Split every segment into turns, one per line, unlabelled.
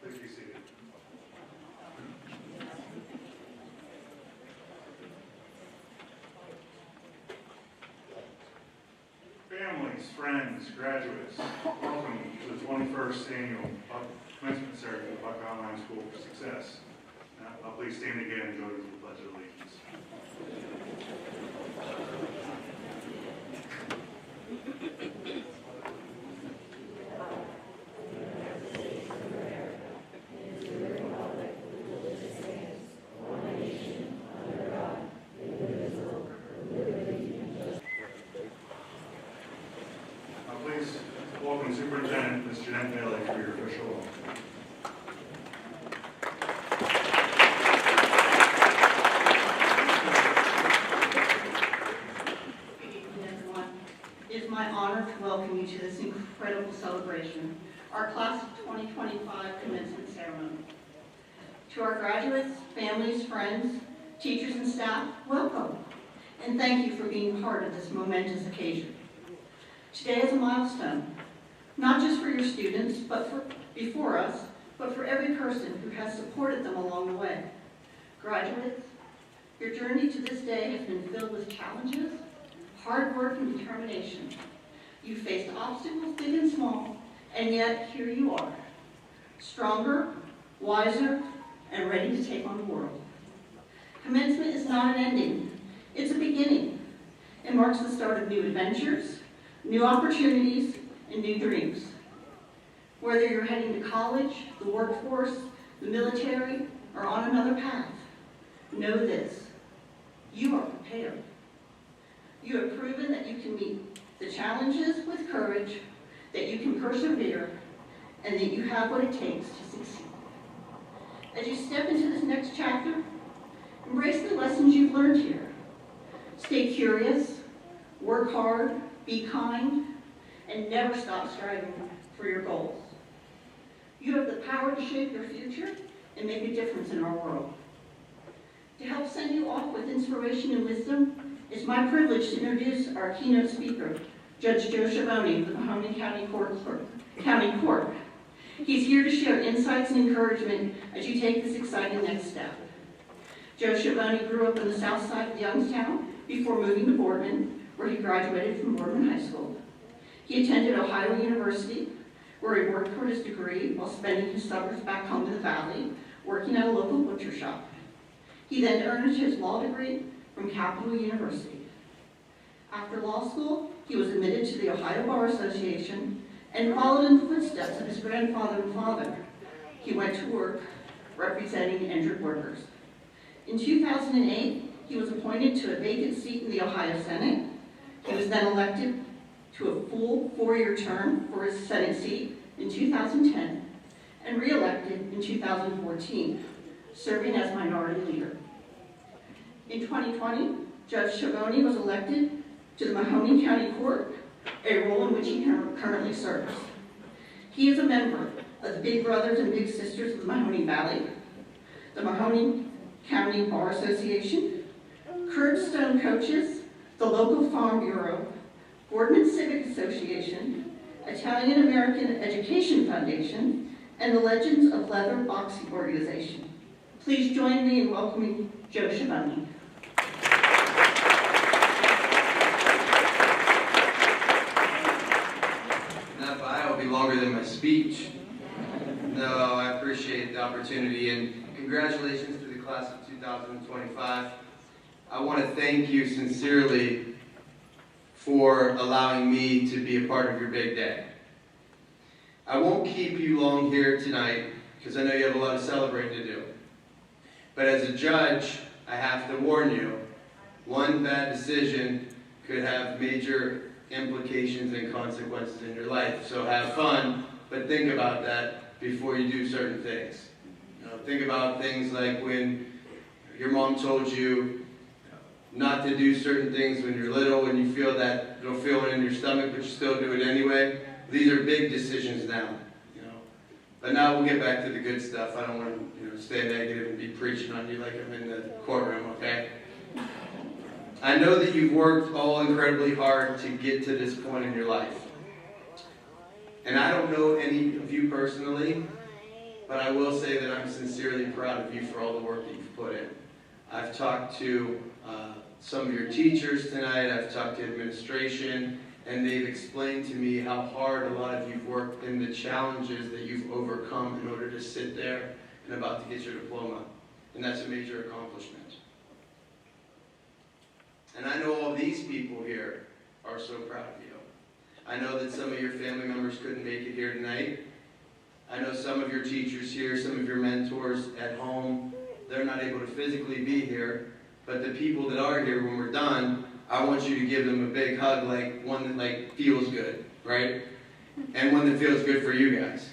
Please be seated. Families, friends, graduates, welcome to the 21st Annual Commencement Ceremony of Buckeye Online School for Success. Now, please stand again and join me in the Pledge of Allegiance. Please welcome Superintendent Ms. Niles for your official oath.
Everyone, it is my honor to welcome you to this incredible celebration, our Class of 2025 Commencement Ceremony. To our graduates, families, friends, teachers, and staff, welcome, and thank you for being part of this momentous occasion. Today is a milestone, not just for your students, before us, but for every person who has supported them along the way. Graduates, your journey to this day has been filled with challenges, hard work, and determination. You faced obstacles big and small, and yet here you are, stronger, wiser, and ready to take on the world. Commencement is not an ending, it's a beginning. It marks the start of new adventures, new opportunities, and new dreams. Whether you're heading to college, the workforce, the military, or on another path, know this: you are prepared. You have proven that you can meet the challenges with courage, that you can persevere, and that you have what it takes to succeed. As you step into this next chapter, embrace the lessons you've learned here. Stay curious, work hard, be kind, and never stop striving for your goals. You have the power to shape your future and make a difference in our world. To help send you off with inspiration and wisdom, it's my privilege to introduce our keynote speaker, Judge Joe Schiavone of the Mahoning County Court. He's here to share insights and encouragement as you take this exciting next step. Joe Schiavone grew up in the south side of Youngstown before moving to Boardman, where he graduated from Boardman High School. He attended Ohio University, where he worked toward his degree while spending his summers back home in the valley, working at a local butcher shop. He then earned his law degree from Capital University. After law school, he was admitted to the Ohio Bar Association and followed in the footsteps of his grandfather and father. He went to work representing injured workers. In 2008, he was appointed to a vacant seat in the Ohio Senate. He was then elected to a full 4-year term for his Senate seat in 2010 and re-elected in 2014, serving as minority leader. In 2020, Judge Schiavone was elected to the Mahoning County Court, a role in which he currently serves. He is a member of the Big Brothers and Big Sisters of the Mahoning Valley, the Mahoning County Bar Association, Curbstone Coaches, the local Farm Bureau, Boardman Civic Association, Italian American Education Foundation, and the Legends of Leather Boxing Organization. Please join me in welcoming Joe Schiavone.
That bio will be longer than my speech. No, I appreciate the opportunity, and congratulations to the class of 2025. I want to thank you sincerely for allowing me to be a part of your big day. I won't keep you long here tonight because I know you have a lot of celebrating to do. But as a judge, I have to warn you, one bad decision could have major implications and consequences in your life. So have fun, but think about that before you do certain things. Think about things like when your mom told you not to do certain things when you're little, when you feel that little feeling in your stomach, but you still do it anyway. These are big decisions now, But now we'll get back to the good stuff. I don't want to stay negative and be preaching on you like I'm in the courtroom, okay? I know that you've worked all incredibly hard to get to this point in your life. And I don't know any of you personally, but I will say that I'm sincerely proud of you for all the work that you've put in. I've talked to some of your teachers tonight, I've talked to administration, and they've explained to me how hard a lot of you've worked and the challenges that you've overcome in order to sit there and about to get your diploma. And that's a major accomplishment. And I know all these people here are so proud of you. I know that some of your family members couldn't make it here tonight. I know some of your teachers here, some of your mentors at home, they're not able to physically be here. But the people that are here when we're done, I want you to give them a big hug, like one that feels good, right? And one that feels good for you guys.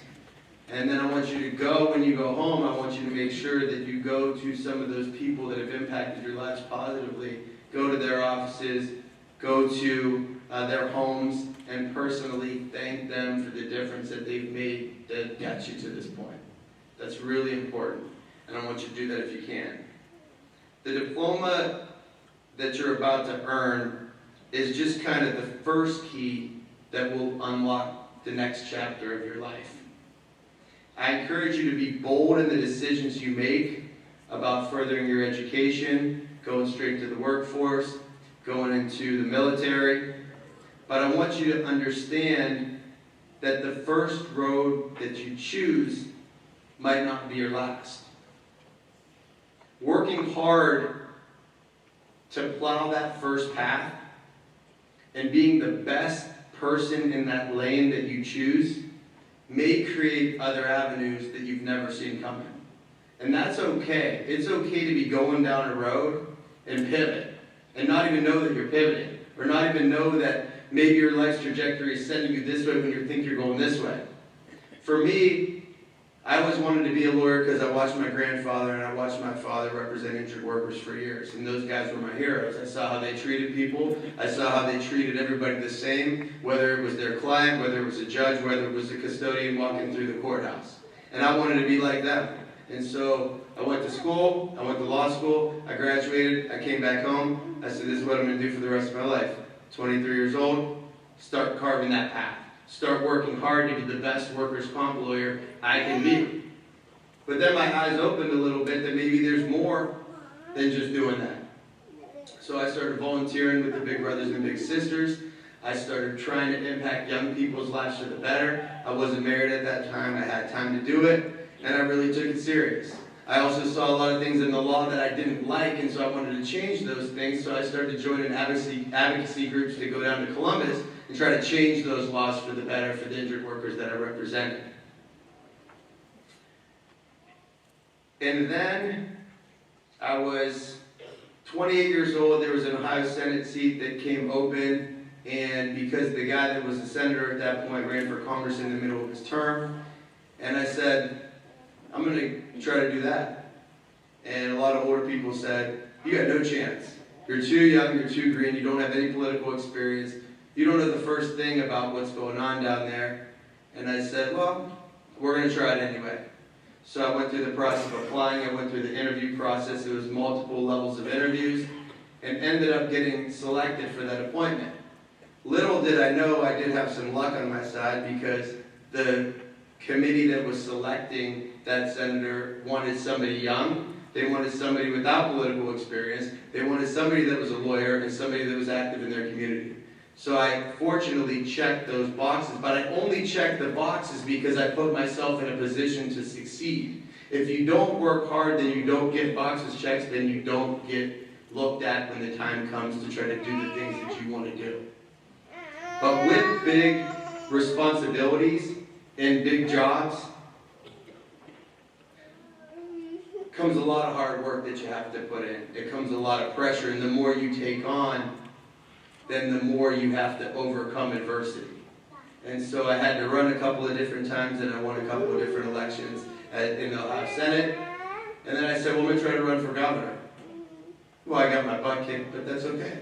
And then I want you to go, when you go home, I want you to make sure that you go to some of those people that have impacted your lives positively. Go to their offices, go to their homes, and personally thank them for the difference that they've made that got you to this point. That's really important, and I want you to do that if you can. The diploma that you're about to earn is just kind of the first key that will unlock the next chapter of your life. I encourage you to be bold in the decisions you make about furthering your education, going straight to the workforce, going into the military. But I want you to understand that the first road that you choose might not be your last. Working hard to plow that first path and being the best person in that lane that you choose may create other avenues that you've never seen coming. And that's okay. It's okay to be going down a road and pivot and not even know that you're pivoting, or not even know that maybe your life's trajectory is sending you this way when you think you're going this way. For me, I always wanted to be a lawyer because I watched my grandfather and I watched my father represent injured workers for years. And those guys were my heroes. I saw how they treated people. I saw how they treated everybody the same, whether it was their client, whether it was a judge, whether it was a custodian walking through the courthouse. And I wanted to be like them. And so I went to school, I went to law school, I graduated, I came back home. I said, this is what I'm going to do for the rest of my life. 23 years old, start carving that path. Start working hard to be the best workers' comp lawyer I can be. But then my eyes opened a little bit that maybe there's more than just doing that. So I started volunteering with the Big Brothers and Big Sisters. I started trying to impact young people's lives for the better. I wasn't married at that time. I had time to do it, and I really took it serious. I also saw a lot of things in the law that I didn't like, and so I wanted to change those things. So I started joining advocacy groups to go down to Columbus and try to change those laws for the better for the injured workers that I represented. And then I was 28 years old. There was an Ohio Senate seat that came open, and because the guy that was the senator at that point ran for Congress in the middle of his term, and I said, I'm going to try to do that. And a lot of older people said, you got no chance. You're too young, you're too green, you don't have any political experience, you don't know the first thing about what's going on down there. And I said, well, we're going to try it anyway. So I went through the process of applying, I went through the interview process, it was multiple levels of interviews, and ended up getting selected for that appointment. Little did I know I did have some luck on my side, because the committee that was selecting that senator wanted somebody young, they wanted somebody without political experience, they wanted somebody that was a lawyer and somebody that was active in their community. So I fortunately checked those boxes, but I only checked the boxes because I put myself in a position to succeed. If you don't work hard, then you don't get boxes checked, then you don't get looked at when the time comes to try to do the things that you want to do. But with big responsibilities and big jobs comes a lot of hard work that you have to put in. It comes a lot of pressure, and the more you take on, then the more you have to overcome adversity. And so I had to run a couple of different times, and I won a couple of different elections in the Ohio Senate. And then I said, well, I'm going to try to run for governor. Well, I got my butt kicked, but that's okay.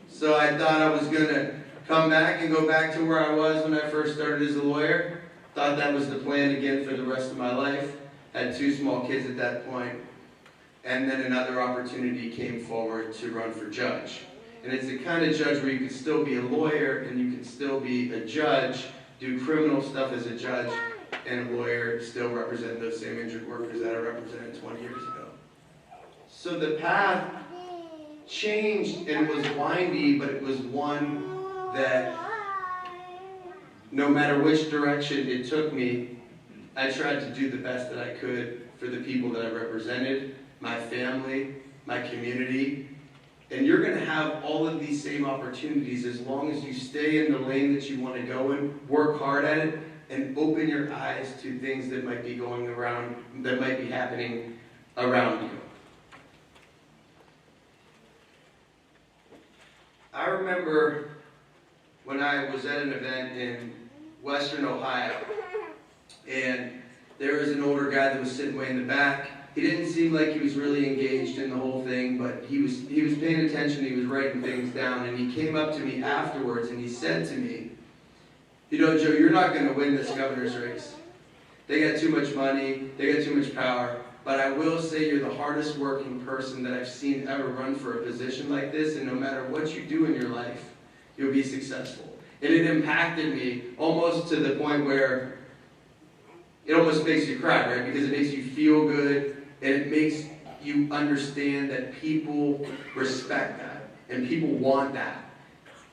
So I thought I was going to come back and go back to where I was when I first started as a lawyer. Thought that was the plan again for the rest of my life. Had 2 small kids at that point. And then another opportunity came forward to run for judge. And it's the kind of judge where you can still be a lawyer and you can still be a judge, do criminal stuff as a judge, and a lawyer still represent those same injured workers that I represented 20 years ago. So the path changed and was windy, but it was one that no matter which direction it took me, I tried to do the best that I could for the people that I represented, my family, my community. And you're going to have all of these same opportunities as long as you stay in the lane that you want to go in, work hard at it, and open your eyes to things that might be going around, that might be happening around you. I remember when I was at an event in Western Ohio, and there was an older guy that was sitting way in the back. He didn't seem like he was really engaged in the whole thing, but he was paying attention, he was writing things down, and he came up to me afterwards and he said to me, "You know, Joe, you're not going to win this governor's race. They got too much money, they got too much power, but I will say you're the hardest working person that I've seen ever run for a position like this, and no matter what you do in your life, you'll be successful." And it impacted me almost to the point where it almost makes you cry, right? Because it makes you feel good, and it makes you understand that people respect that, and people want that.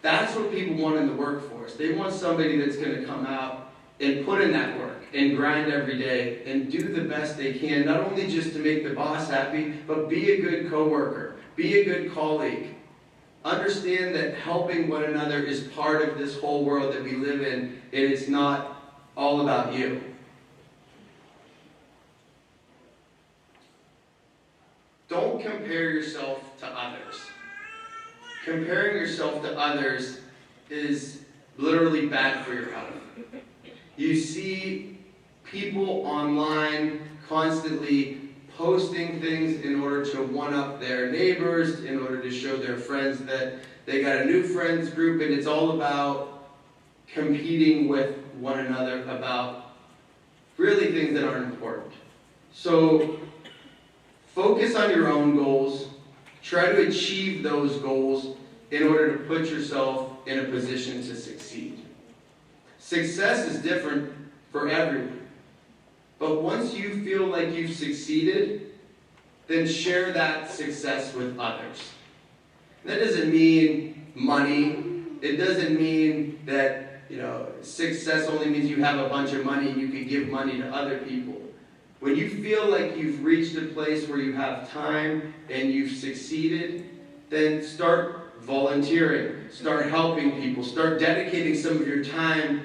That's what people want in the workforce. They want somebody that's going to come out and put in that work, and grind every day, and do the best they can, not only just to make the boss happy, but be a good coworker, be a good colleague. Understand that helping one another is part of this whole world that we live in, and it's not all about you. Don't compare yourself to others. Comparing yourself to others is literally bad for your health. You see people online constantly posting things in order to one-up their neighbors, in order to show their friends that they got a new friends group, and it's all about competing with one another about really things that aren't important. So focus on your own goals. Try to achieve those goals in order to put yourself in a position to succeed. Success is different for everyone. But once you feel like you've succeeded, then share that success with others. That doesn't mean money. It doesn't mean that, success only means you have a bunch of money and you can give money to other people. When you feel like you've reached a place where you have time and you've succeeded, then start volunteering, start helping people, start dedicating some of your time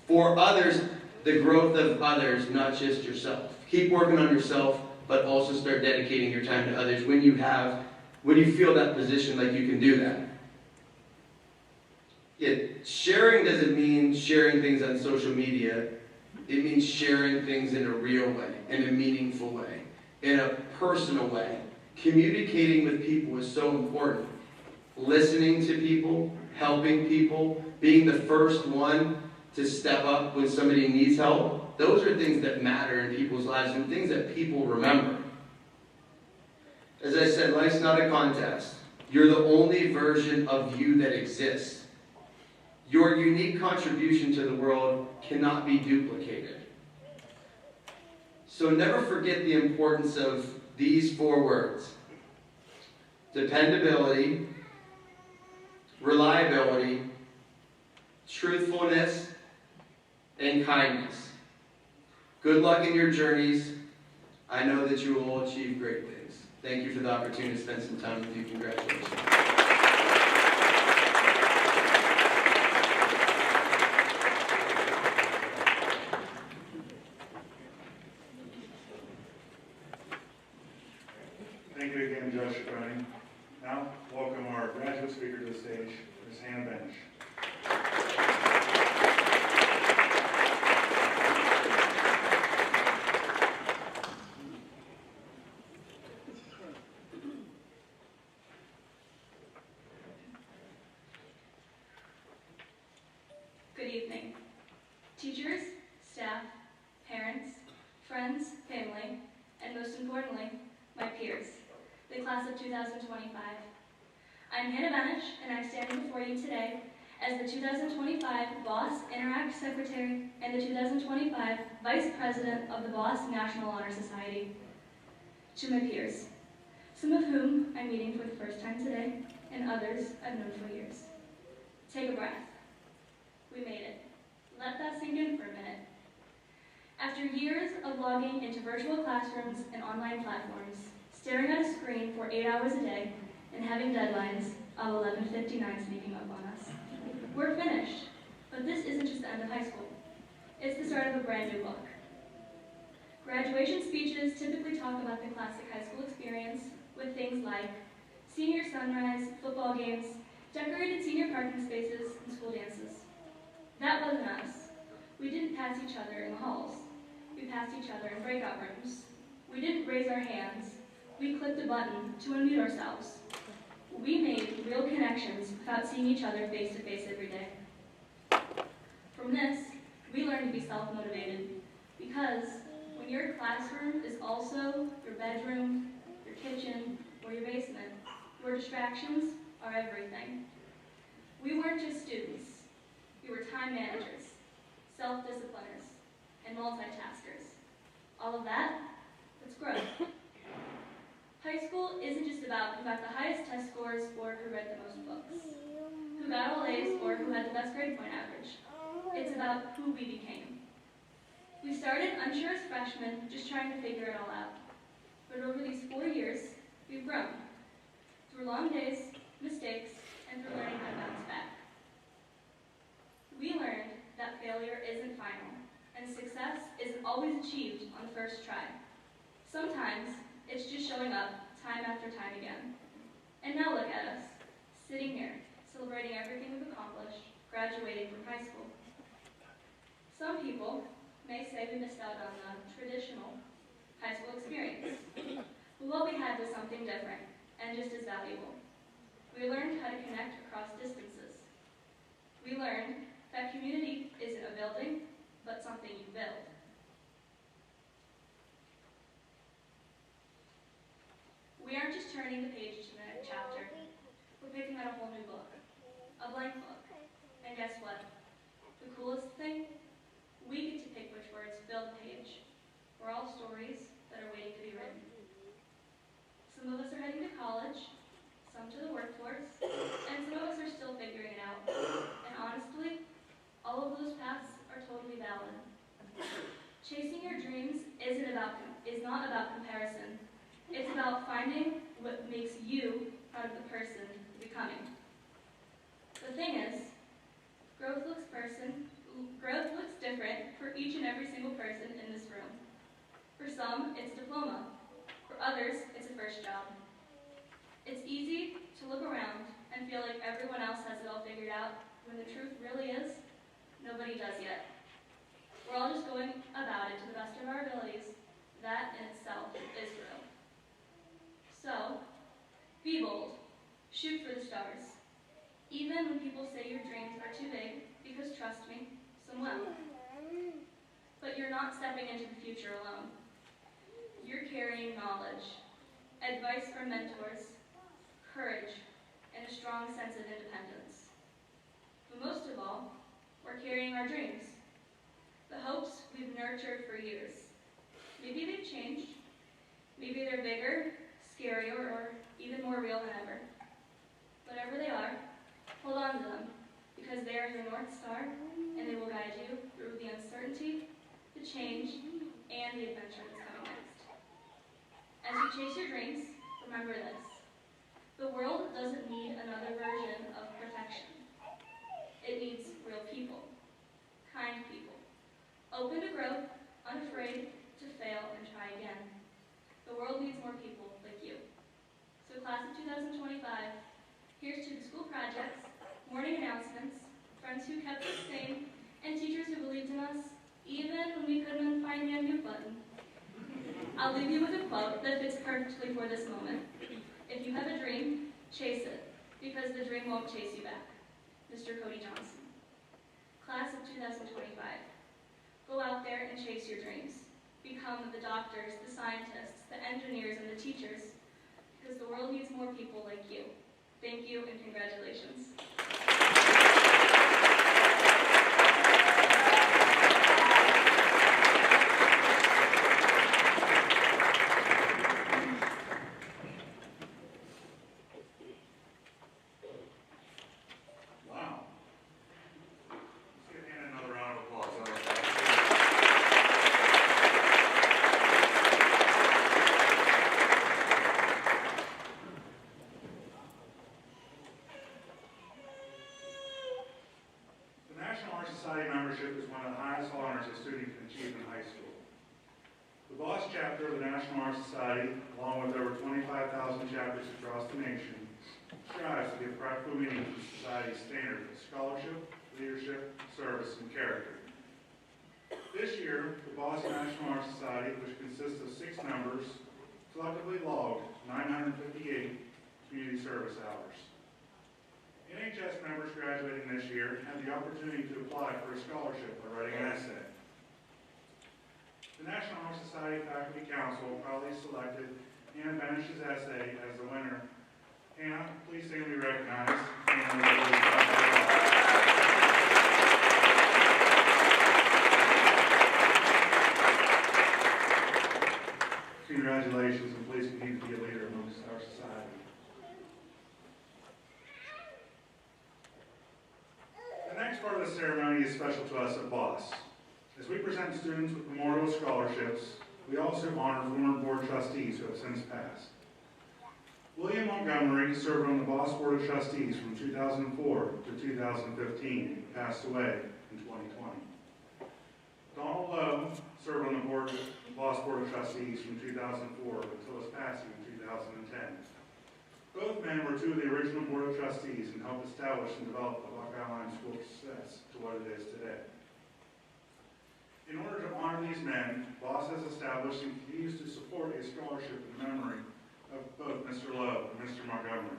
for others, the growth of others, not just yourself. Keep working on yourself, but also start dedicating your time to others when you feel that position like you can do that. Sharing doesn't mean sharing things on social media. It means sharing things in a real way, in a meaningful way, in a personal way. Communicating with people is so important. Listening to people, helping people, being the first one to step up when somebody needs help. Those are things that matter in people's lives and things that people remember. As I said, life's not a contest. You're the only version of you that exists. Your unique contribution to the world cannot be duplicated. So never forget the importance of these 4 words: dependability, reliability, truthfulness, and kindness. Good luck in your journeys. I know that you will all achieve great things. Thank you for the opportunity to spend some time with you. Congratulations.
Thank you again, Judge Cronin. Now, welcome our graduate speaker to the stage, Ms. Hannah Bench.
Good evening. Teachers, staff, parents, friends, family, and most importantly, my peers, the class of 2025. I'm Hannah Benich, and I'm standing before you today as the 2025 Boss Interact Secretary and the 2025 Vice President of the Boss National Honor Society. To my peers, some of whom I'm meeting for the first time today, and others I've known for years. Take a breath. We made it. Let that sink in for a minute. After years of logging into virtual classrooms and online platforms, staring at a screen for 8 hours a day, and having deadlines of 11:59 sneaking up on us, we're finished. But this isn't just the end of high school. It's the start of a brand new book. Graduation speeches typically talk about the classic high school experience with things like senior sunrise, football games, decorated senior parking spaces, and school dances. That wasn't us. We didn't pass each other in the halls. We passed each other in breakout rooms. We didn't raise our hands. We clicked a button to unmute ourselves. We made real connections without seeing each other face to face every day. From this, we learned to be self-motivated because when your classroom is also your bedroom, your kitchen, or your basement, your distractions are everything. We weren't just students. We were time managers, self-discipliners, and multitaskers. All of that, that's growth. High school isn't just about who got the highest test scores or who read the most books, who got all A's or who had the best grade point average. It's about who we became. We started unsure as freshmen, just trying to figure it all out. But over these 4 years, we've grown. Through long days, mistakes, and through learning how to bounce back. We learned that failure isn't final, and success isn't always achieved on the first try. Sometimes, it's just showing up time after time again. And now look at us, sitting here, celebrating everything we've accomplished, graduating from high school. Some people may say we missed out on the traditional high school experience. But what we had was something different, and just as valuable. We learned how to connect across distances. We learned that community isn't a building, but something you build. We aren't just turning the page to the next chapter. We're picking out a whole new book, a blank book. And guess what? The coolest thing? We get to pick which words fill the page. We're all stories that are waiting to be written. Some of us are heading to college, some to the workforce, and some of us are still figuring it out. And honestly, all of those paths are totally valid. Chasing your dreams is not about comparison. It's about finding what makes you proud of the person you're becoming. The thing is, growth looks different for each and every single person in this room. For some, it's a diploma. For others, it's a first job. It's easy to look around and feel like everyone else has it all figured out, when the truth really is, nobody does yet. We're all just going about it to the best of our abilities. That in itself is real. So, be bold. Shoot for the stars. Even when people say your dreams are too big, because trust me, some will. But you're not stepping into the future alone. You're carrying knowledge, advice from mentors, courage, and a strong sense of independence. But most of all, we're carrying our dreams, the hopes we've nurtured for years. Maybe they've changed. Maybe they're bigger, scarier, or even more real than ever. Whatever they are, hold on to them, because they are your North Star, and they will guide you through the uncertainty, the change, and the adventure that's coming next. As you chase your dreams, remember this. The world doesn't need another version of perfection. It needs real people, kind people, open to growth, unafraid to fail and try again. The world needs more people like you. So class of 2025, here's to the school projects, morning announcements, friends who kept us sane, and teachers who believed in us, even when we couldn't find the unmute button. I'll leave you with a quote that fits perfectly for this moment. If you have a dream, chase it, because the dream won't chase you back. Mr. Cody Johnson. Class of 2025, go out there and chase your dreams. Become the doctors, the scientists, the engineers, and the teachers, because the world needs more people like you. Thank you and congratulations.
chapter of the National Honor Society, along with over 25,000 chapters across the nation, strives to give practical meaning to society's standards of scholarship, leadership, service, and character. This year, the Boston National Honor Society, which consists of 6 members, collectively logged 958 community service hours. NHS members graduating this year had the opportunity to apply for a scholarship by writing an essay. The National Honor Society Faculty Council proudly selected Hannah Benish's essay as the winner. Hannah, please stand and be recognized. Congratulations, and please continue to be a leader amongst our society. The next part of the ceremony is special to us at BOSS. As we present students with memorial scholarships, we also honor former board trustees who have since passed. William Montgomery served on the BOSS Board of Trustees from 2004 to 2015 and passed away in 2020. Donald Lowe served on the BOSS Board of Trustees from 2004 until his passing in 2010. Both men were 2 of the original Board of Trustees and helped establish and develop the Buckeye Online School success to what it is today. In order to honor these men, BOSS has established and continues to support a scholarship in memory of both Mr. Lowe and Mr. Montgomery.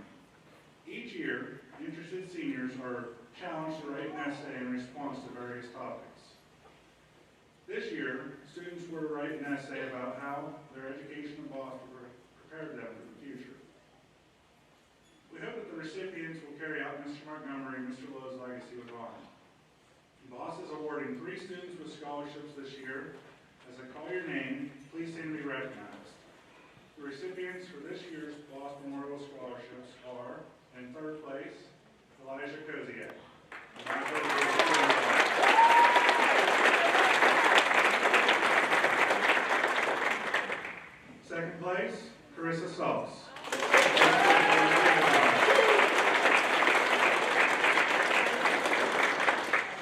Each year, interested seniors are challenged to write an essay in response to various topics. This year, students were to write an essay about how their education at BOSS prepared them for the future. We hope that the recipients will carry out Mr. Montgomery and Mr. Lowe's legacy with honor. BOSS is awarding 3 students with scholarships this year. As I call your name, please stand to be recognized. The recipients for this year's BOSS Memorial Scholarships are, in 3rd place, Elijah Koziak. Second place, Carissa Sauce.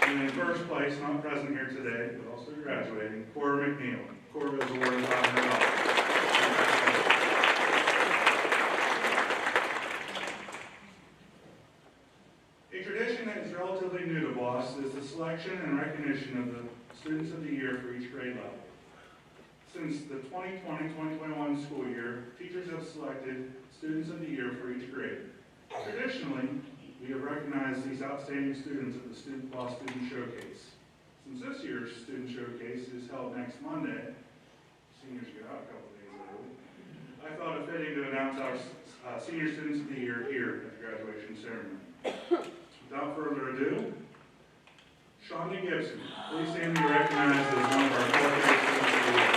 And in 1st place, not present here today, but also graduating, Cora McNeil. Cora is awarded $500. A tradition that is relatively new to BOSS is the selection and recognition of the Students of the Year for each grade level. Since the 2020-2021 school year, teachers have selected Students of the Year for each grade. Traditionally, we have recognized these outstanding students at the BOSS Student Showcase. Since this year's Student Showcase is held next Monday, seniors get out a couple days early, I thought it fitting to announce our Senior Students of the Year here at the graduation ceremony. Without further ado, Shonda Gibson, please stand to be recognized as one of our qualified students of the year.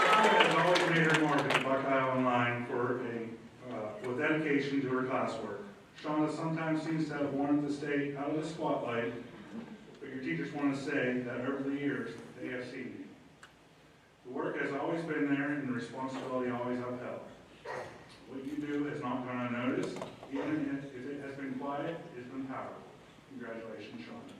Shonda has always made her mark at the Buckeye Online with dedication to her classwork. Shonda sometimes seems to have wanted to stay out of the spotlight, but your teachers want to say that over the years, they have seen you. The work has always been there and the responsibility always upheld. What you do has not gone unnoticed, even if it has been quiet, it's been powerful. Congratulations, Shonda.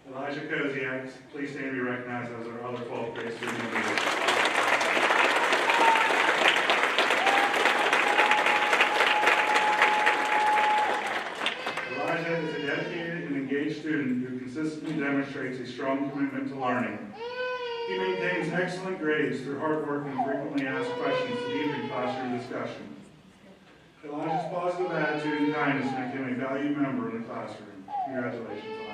Elijah Koziak, please stand and be recognized as our other 12th grade student of the year. Elijah is a dedicated and engaged student who consistently demonstrates a strong commitment to learning. He maintains excellent grades through hard work and frequently asks questions to deepen classroom discussion. Elijah's positive attitude and kindness make him a valued member in the classroom. Congratulations, Elijah.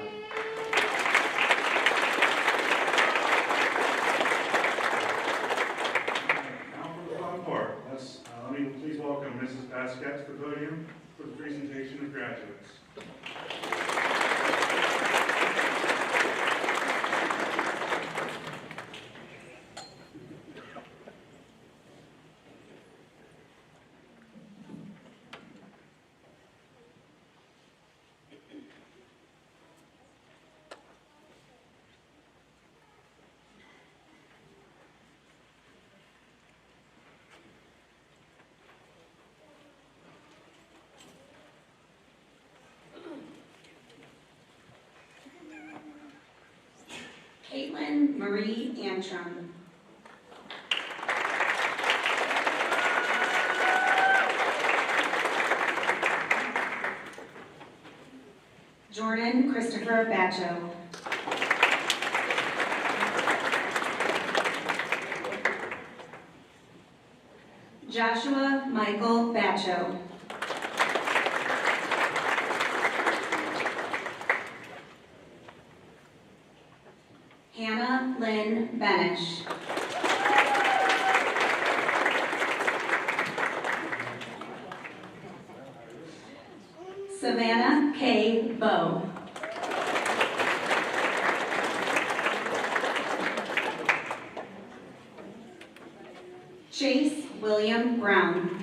Now for the fun part. Let me please welcome Mrs. Basquette to the podium for the presentation of graduates.
Caitlin Marie Antrim. Jordan Christopher Batcho. Joshua Michael Batcho. Hannah Lynn Benish. Savannah K. Bowe. Chase William Brown.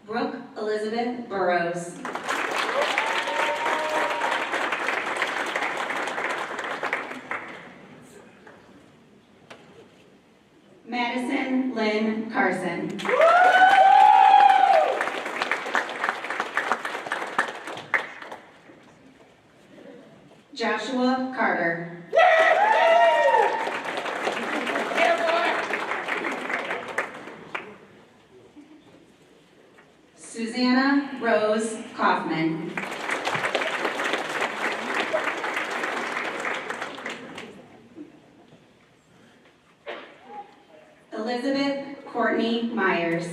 Brooke Elizabeth Burrows. Madison Lynn Carson. Joshua Carter. Susanna Rose Kaufman. Elizabeth Courtney Myers.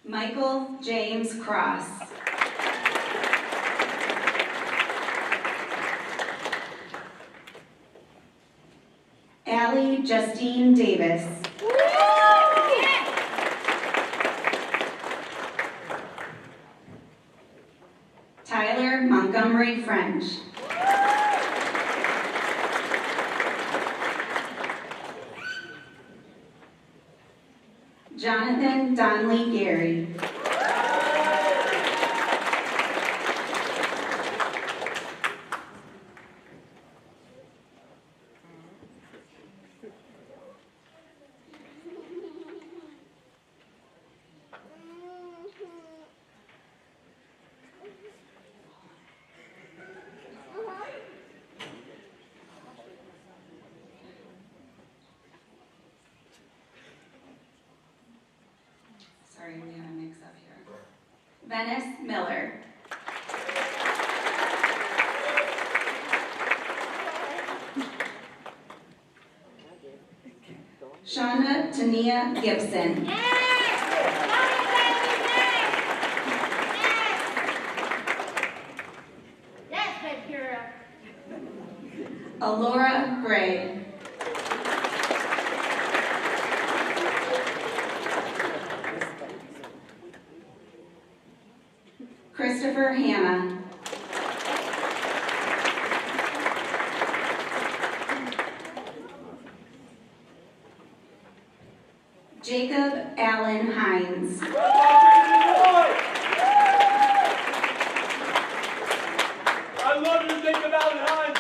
Michael James Cross. Allie Justine Davis. Tyler Montgomery French. Jonathan Donley Gary. Sorry, we had a mix-up here. Venice Miller. Shonda Tania Gibson. Alora Gray. Christopher Hanna. Jacob Allen Hines.
I love you, Jacob Allen Hines.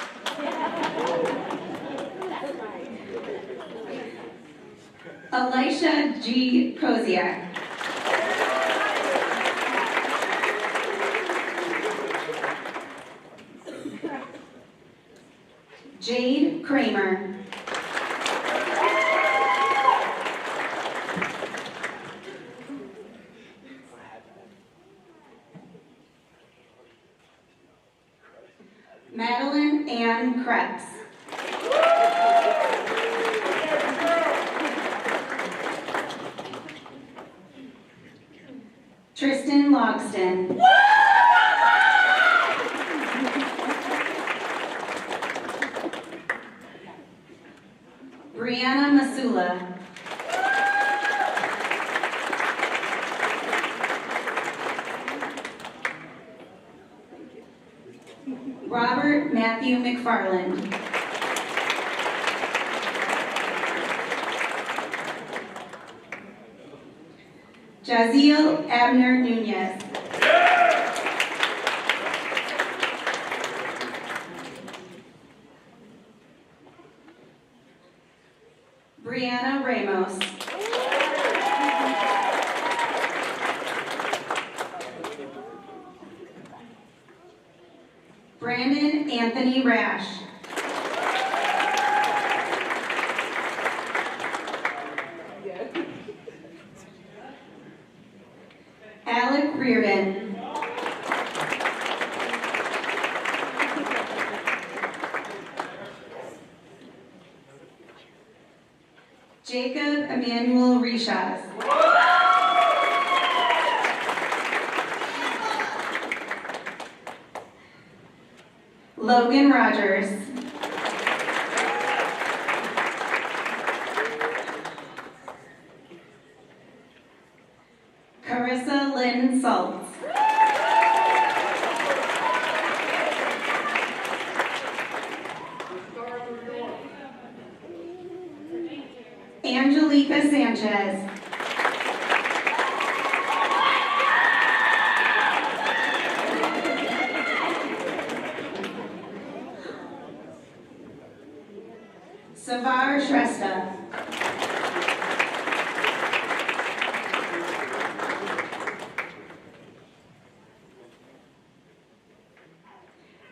Elisha G. Koziak. Jade Kramer. Madeline Ann Krebs. Tristan Logston. Brianna Masula. Robert Matthew McFarland. Jaziel Abner Nunez.
Ramos. Brandon Anthony Rash. Alec Reardon. Jacob Emmanuel Rishas. Logan Rogers. Carissa Lynn Saltz. Angelica Sanchez. Savar Shrestha.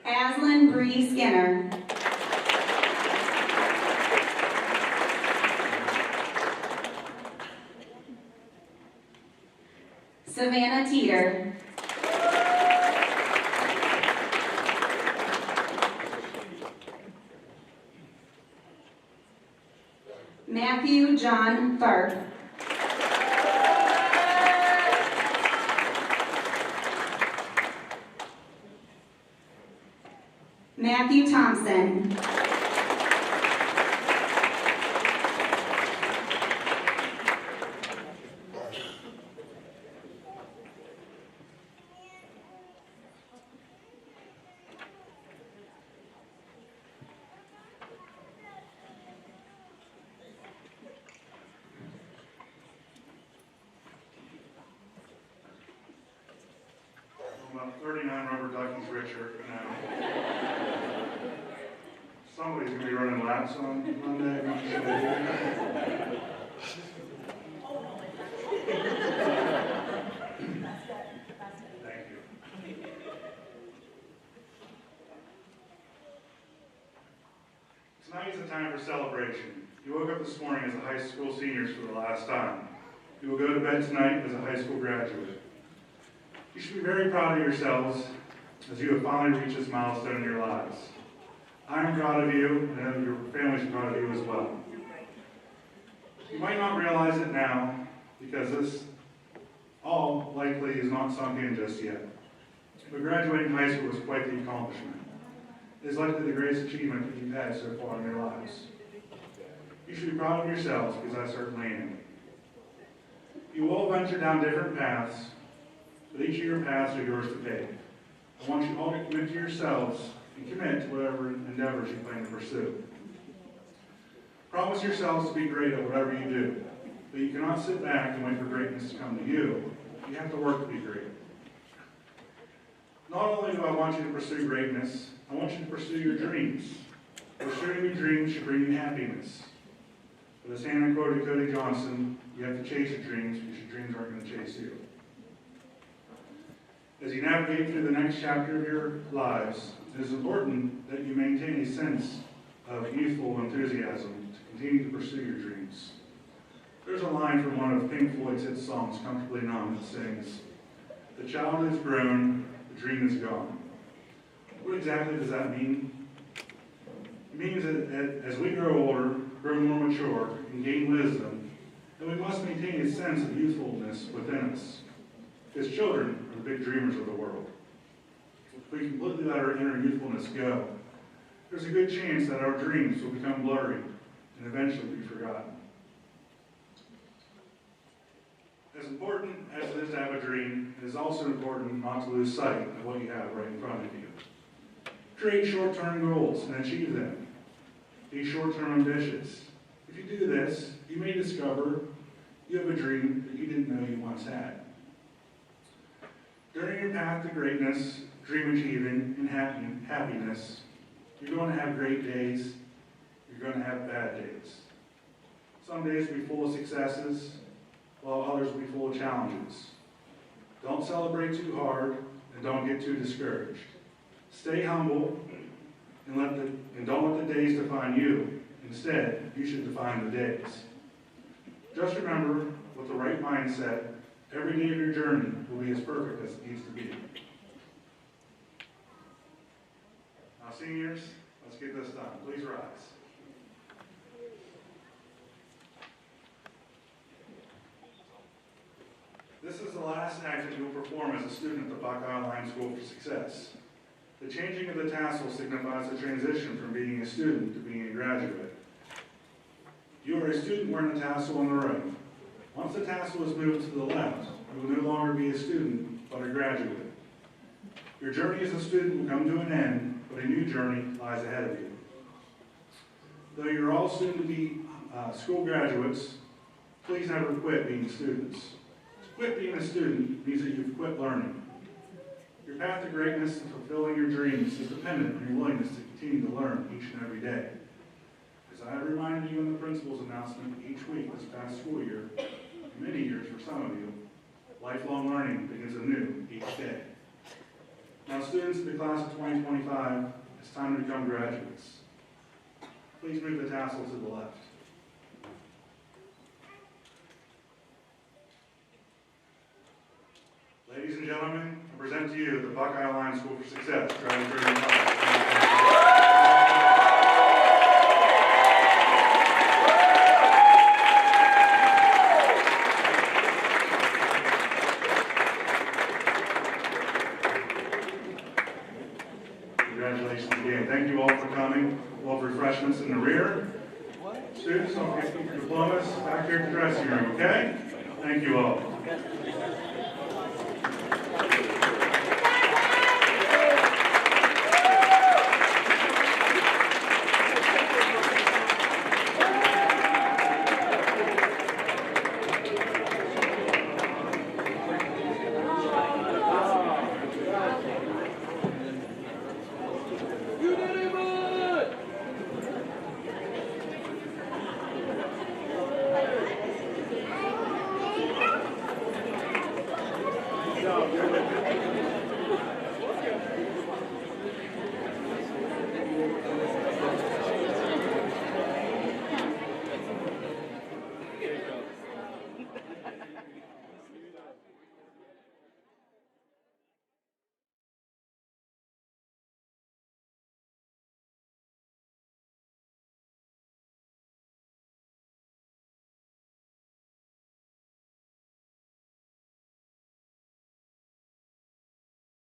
Aslan Bree Skinner. Savannah Teeter. Matthew John Tharp. Matthew Thompson.
I'm about 39 rubber duckies richer now. Somebody's going to be running laps on Monday. Thank you. Tonight is a time for celebration. You woke up this morning as a high school seniors for the last time. You will go to bed tonight as a high school graduate. You should be very proud of yourselves as you have finally reached this milestone in your lives. I am proud of you, and I know your family's proud of you as well. You might not realize it now, because this all likely is not sunk in just yet. But graduating high school is quite the accomplishment. It is likely the greatest achievement that you've had so far in your lives. You should be proud of yourselves, because I certainly am. You all venture down different paths, but each of your paths are yours to take. I want you all to commit to yourselves and commit to whatever endeavors you plan to pursue. Promise yourselves to be great at whatever you do, but you cannot sit back and wait for greatness to come to you. You have to work to be great. Not only do I want you to pursue greatness, I want you to pursue your dreams. Pursuing your dreams should bring you happiness. But as Hannah quoted Cody Johnson, you have to chase your dreams because your dreams aren't going to chase you. As you navigate through the next chapter of your lives, it is important that you maintain a sense of youthful enthusiasm to continue to pursue your dreams. There's a line from one of Pink Floyd's hit songs, Comfortably Numb, that sings, "The child is grown, the dream is gone." What exactly does that mean? It means that as we grow older, grow more mature, and gain wisdom, then we must maintain a sense of youthfulness within us. Because children are the big dreamers of the world. If we completely let our inner youthfulness go, there's a good chance that our dreams will become blurry and eventually be forgotten. As important as it is to have a dream, it is also important not to lose sight of what you have right in front of you. Create short-term goals and achieve them. Be short-term ambitious. If you do this, you may discover you have a dream that you didn't know you once had. During your path to greatness, dream achieving, and happiness, you're going to have great days, you're going to have bad days. Some days will be full of successes, while others will be full of challenges. Don't celebrate too hard, and don't get too discouraged. Stay humble, and don't let the days define you. Instead, you should define the days. Just remember, with the right mindset, every day of your journey will be as perfect as it needs to be. Now, seniors, let's get this done. Please rise. This is the last act that you'll perform as a student at the Buckeye Online School for Success. The changing of the tassel signifies the transition from being a student to being a graduate. You are a student wearing the tassel on the right. Once the tassel is moved to the left, you will no longer be a student, but a graduate. Your journey as a student will come to an end, but a new journey lies ahead of you. Though you're all soon to be school graduates, please never quit being students. To quit being a student means that you've quit learning. Your path to greatness and fulfilling your dreams is dependent on your willingness to continue to learn each and every day. As I have reminded you in the principal's announcement each week this past school year, many years for some of you, lifelong learning begins anew each day. Now, students in the class of 2025, it's time to become graduates. Please move the tassel to the left. Ladies and gentlemen, I present to you the Buckeye Online School for Success. Congratulations again. Thank you all for coming. We'll have refreshments in the rear. Students, don't forget to keep your diplomas back here at the dressing room, okay? Thank you all.